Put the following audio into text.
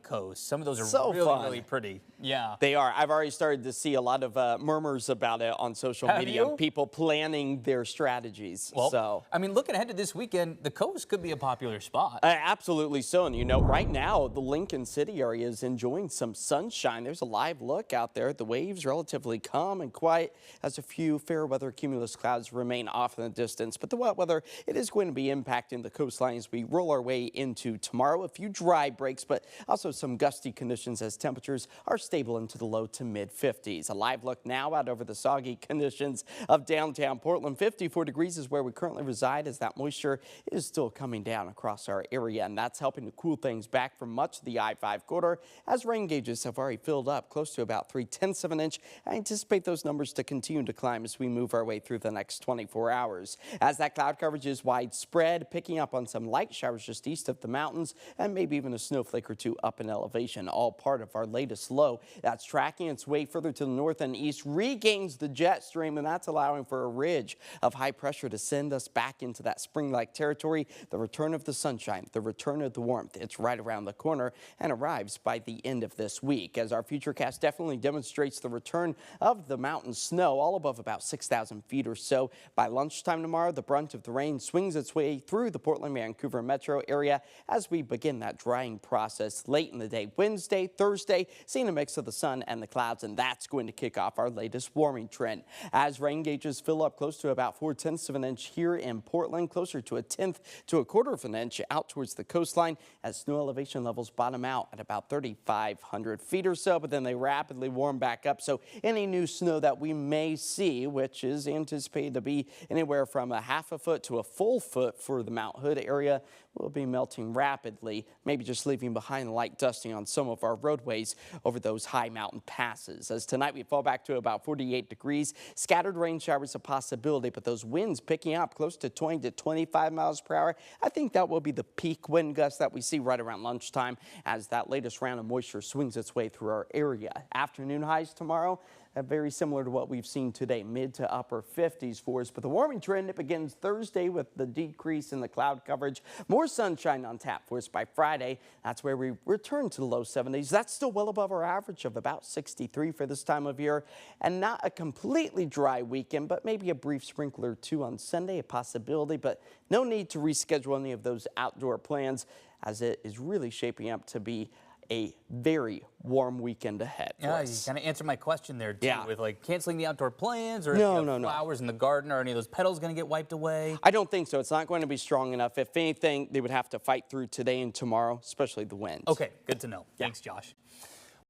coast. Some of those are So really, fun. really pretty. Yeah. They are. I've already started to see a lot of murmurs about it on social media. You? People planning their strategies. Well, I mean, looking ahead to this weekend, the coast could be a popular spot. Absolutely so. And you know, right now, the Lincoln City area is enjoying some sunshine. There's a live look out there. The waves relatively calm and quiet as a few fair weather cumulus clouds remain off in the distance. But the wet weather, it is going to be impacting the coastline as we roll our way into tomorrow. A few dry breaks, but also some gusty conditions as temperatures are stable into the low to mid 50s. A live look now out over the soggy conditions of downtown Portland. 54 degrees is where we currently reside as that moisture is still coming down across our area, and that's helping to cool things back for much of the I-5 corridor as rain gauges have already filled up close to about 3/10 of an inch. I anticipate those numbers to continue to climb as we move our way through the next 24 hours. As that cloud coverage is widespread, picking up on some light showers just east of the mountains and maybe even a snowflake or two up in elevation, all part of our latest low that's tracking its way further to the north and east, regains the jet stream, and that's allowing for a ridge of high pressure to send us back into that spring-like territory. The return of the sunshine, the return of the warmth, it's right around the corner and arrives by the end of this week, as our futurecast definitely demonstrates the return of the mountain snow all above about 6,000 feet or so. By lunchtime tomorrow, the brunt of the rain swings its way through the Portland-Vancouver metro area as we begin that drying process late in the day. Wednesday, Thursday, seeing a mix of the sun and the clouds, and that's going to kick off our latest warming trend as rain gauges fill up close to about 4/10 of an inch here in Portland, closer to 1/10 to 1/4 of an inch out towards the coastline as snow elevation levels bottom out at about 3,500 feet or so, but then they rapidly warm back up. So any new snow that we may see, which is anticipated to be anywhere from a half a foot to a full foot for the Mount Hood area, will be melting rapidly, maybe just leaving behind light dusting on some of our roadways over those high mountain passes. As tonight we fall back to about 48 degrees, scattered rain showers a possibility, but those winds picking up close to 20 to 25 miles per hour. I think that will be the peak wind gust that we see right around lunchtime as that latest round of moisture swings its way through our area. Afternoon highs tomorrow, very similar to what we've seen today, mid to upper 50s for us. But the warming trend, it begins Thursday with the decrease in the cloud coverage. More sunshine on tap for us by Friday. That's where we return to the low 70s. That's still well above our average of about 63 for this time of year. And not a completely dry weekend, but maybe a brief sprinkler or two on Sunday, a possibility. But no need to reschedule any of those outdoor plans as it is really shaping up to be a very warm weekend ahead for us. You kind of answered my question there, too, Yeah. with like canceling the outdoor plans or No. flowers in the garden. Are any of those petals going to get wiped away? I don't think so. It's not going to be strong enough. If anything, they would have to fight through today and tomorrow, especially the winds. Okay, good to know. Thanks, Josh.